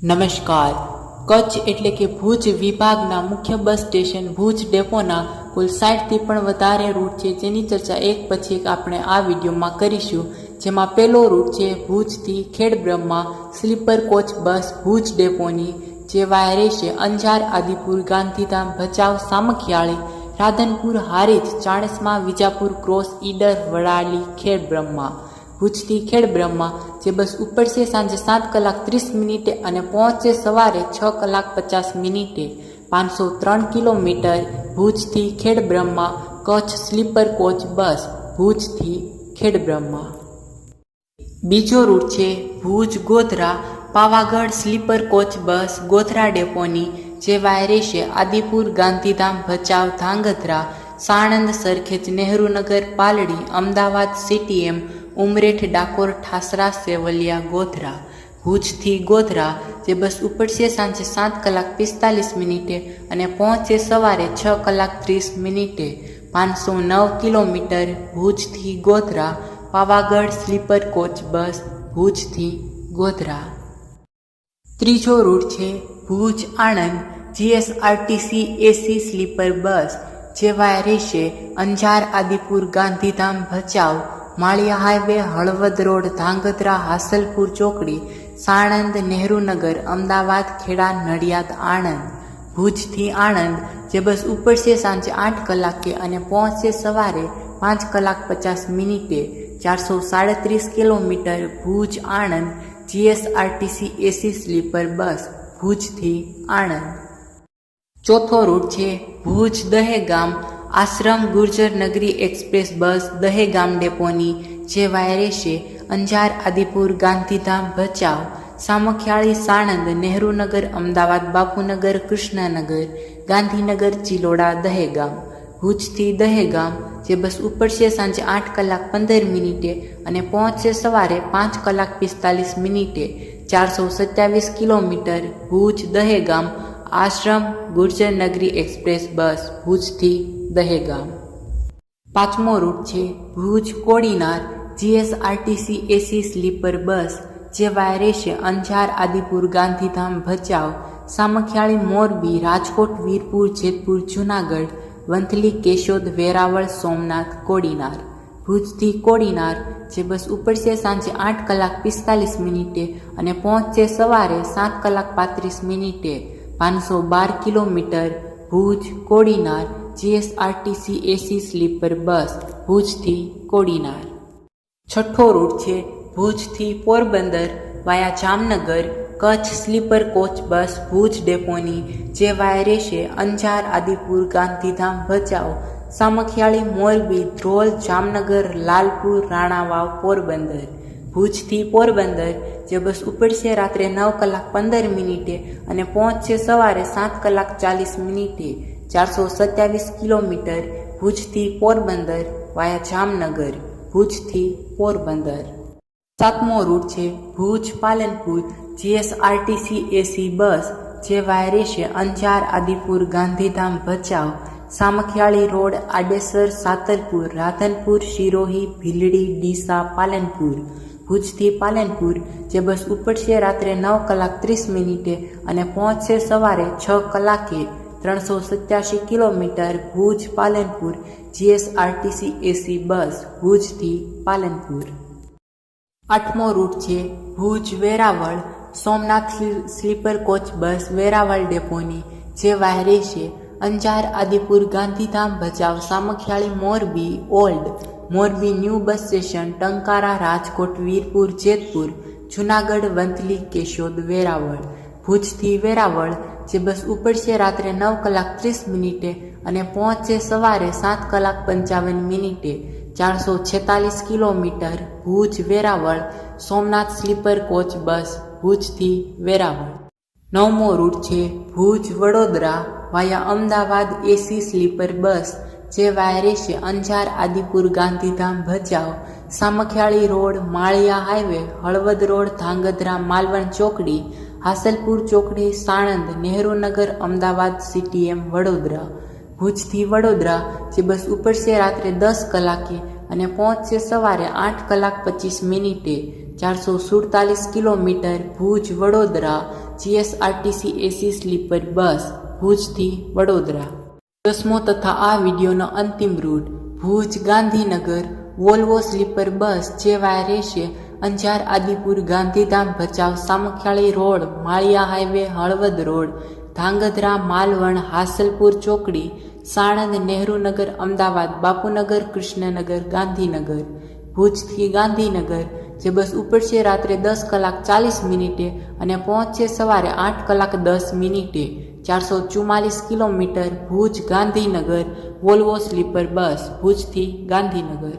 નમસ્કાર. કચ્છ એટલે કે ભુજ વિભાગના મુખ્ય બસ સ્ટેશન ભુજ ડેપોના કુલ 60થી પણ વધારે રૂટ છે, જેની ચર્ચા એક પછી એક આપણે આ વિડીયોમાં કરીશું. જેમાં પહેલો રૂટ છે ભુજથી ખેડબ્રહ્મા સ્લીપર કોચ બસ ભુજ ડેપોની, જે વાયા રહેશે અંજાર, આદિપુર, ગાંધીધામ, ભચાઉ, સામખિયાળી, રાધનપુર, હારીજ, ચાણસ્મા, વિજાપુર, ક્રોસ, ઈડર, વડાલી, ખેડબ્રહ્મા. ભુજથી ખેડબ્રહ્મા જે બસ ઉપડશે સાંજે 7:30 અને પહોંચશે સવારે 6:50. 503 કિલોમીટર. ભુજથી Khedbrahma Kutch sleeper coach bus ભુજથી ખેડબ્રહ્મા. બીજો રૂટ છે ભુજ ગોધરા પાવાગઢ સ્લીપર કોચ બસ ગોધરા ડેપોની, જે વાયા રહેશે આદિપુર, ગાંધીધામ, ભચાઉ, ધાંગધ્રા, સાણંદ, સરખેજ, નહેરુનગર, પાલડી, અમદાવાદ, સીટીએમ, ઉમરેઠ, ડાકોર, ઠાસરા, સેવલિયા, ગોધરા. ભુજથી ગોધરા જે બસ ઉપડશે સાંજે 7:45 અને પહોંચશે સવારે 6:30. 509 કિલોમીટર. ભુજથી Godhra Pavagadh sleeper coach bus ભુજથી ગોધરા. ત્રીજો રૂટ છે Bhuj Anand GSRTC AC sleeper bus, જે વાયા રહેશે અંજાર, આદિપુર, ગાંધીધામ, ભચાઉ, માળિયા હાઈવે, હળવદ રોડ, ધાંગધ્રા, હાસલપુર ચોકડી, સાણંદ, નહેરુનગર, અમદાવાદ, ખેડા, નડિયાદ, આણંદ. ભુજથી આણંદ જે બસ ઉપડશે સાંજે 8 કલાકે અને પહોંચશે સવારે 5:50. 437 kilometre. Bhuj Anand GSRTC AC sleeper bus ભુજથી આણંદ. ચોથો રૂટ છે ભુજ દહેગામ આશ્રમ ગુર્જર નગરી એક્સપ્રેસ બસ દહેગામ ડેપોની, જે વાયા રહેશે અંજાર, આદિપુર, ગાંધીધામ, ભચાઉ, સામખિયાળી, સાણંદ, નહેરુનગર, અમદાવાદ, બાપુનગર, કૃષ્ણનગર, ગાંધીનગર, ચિલોડા, દહેગામ. ભુજથી દહેગામ જે બસ ઉપડશે સાંજે 8:15 અને પહોંચશે સવારે 5:45. 427 કિલોમીટર. ભુજ દહેગામ આશ્રમ ગુર્જર નગરી એક્સપ્રેસ બસ ભુજથી દહેગામ. પાંચમો રૂટ છે Bhuj Kodinar GSRTC AC sleeper bus, જે વાયા રહેશે અંજાર, આદિપુર, ગાંધીધામ, ભચાઉ, સામખિયાળી, મોરબી, રાજકોટ, વીરપુર, જેતપુર, જૂનાગઢ, વંથલી, કેશોદ, વેરાવળ, સોમનાથ, કોડીનાર. ભુજથી કોડીનાર જે બસ ઉપડશે સાંજે 8:45 અને પહોંચશે સવારે 7:35. 512 kilometre. Bhuj Kodinar GSRTC AC sleeper bus ભુજથી કોડીનાર. છઠ્ઠો રૂટ છે ભુજથી પોરબંદર વાયા જામનગર કચ્છ સ્લીપર કોચ બસ ભુજ ડેપોની, જે વાયા રહેશે અંજાર, આદિપુર, ગાંધીધામ, ભચાઉ, સામખિયાળી, મોરબી, ધ્રોલ, જામનગર, લાલપુર, રાણાવાવ, પોરબંદર. ભુજથી પોરબંદર જે બસ ઉપડશે રાત્રે 9:15 અને પહોંચશે સવારે 7:40. 427 કિલોમીટર. ભુજથી પોરબંદર વાયા જામનગર ભુજથી પોરબંદર. સાતમો રૂટ છે ભુજ પાલનપુર જીએસઆરટીસી એસી બસ, જે વાયા રહેશે અંજાર, આદિપુર, ગાંધીધામ, ભચાઉ, સામખિયાળી રોડ, આડેસર, સાતલપુર, રાધનપુર, શિરોહી, ભીલડી, ડીસા, પાલનપુર. ભુજથી પાલનપુર જે બસ ઉપડશે રાત્રે 9:30 અને પહોંચશે સવારે 6 કલાકે. 387 કિલોમીટર. ભુજ પાલનપુર જીએસઆરટીસી એસી બસ ભુજથી પાલનપુર. આઠમો રૂટ છે ભુજ વેરાવળ સોમનાથ સ્લીપર કોચ બસ વેરાવળ ડેપોની, જે વાયા રહેશે Anjar, Adipur, Gandhidham, Bhachau, Samakhiyali, Morbi old, Morbi new bus station, Tankara, Rajkot, Virpur, Jetpur, Junagadh, Vanthali, Keshod, Veraval. ભુજથી વેરાવળ જે બસ ઉપડશે રાત્રે 9:30 અને પહોંચશે સવારે 7:55. 446 કિલોમીટર. Bhuj Veraval Somnath sleeper coach bus ભુજથી વેરાવળ. નવમો રૂટ છે Bhuj Vadodara via Ahmedabad AC sleeper bus, જે વાયા રહેશે Anjar, Adipur, Gandhidham, Bhachau, Samakhiyali road, Maliya highway, Halvad road, Dhrangadhra, Malvan ચોકડી, હાસલપુર ચોકડી, સાણંદ, નહેરુનગર, અમદાવાદ, સીટીએમ, વડોદરા. ભુજથી વડોદરા જે બસ ઉપડશે રાત્રે 10 કલાકે અને પહોંચશે સવારે 8:25. 447 kilometre. Bhuj Vadodara GSRTC AC sleeper bus ભુજથી વડોદરા. 10મો તથા આ વિડીયોનો અંતિમ route Bhuj Gandhinagar Volvo sleeper bus જે વાયા રહેશે Anjar Adipur Gandhidham Bhachau Samakhiyali road Maliya highway Halvad road Dhrangadhra Malvan Hasalpur ચોકડી સાણંદ નહેરુનગર અમદાવાદ બાપુનગર કૃષ્ણનગર ગાંધીનગર. ભુજથી ગાંધીનગર જે બસ ઉપડશે રાત્રે 10:40 અને પહોંચશે સવારે 8:10. 444 kilometre. Bhuj Gandhinagar Volvo sleeper bus ભુજથી ગાંધીનગર.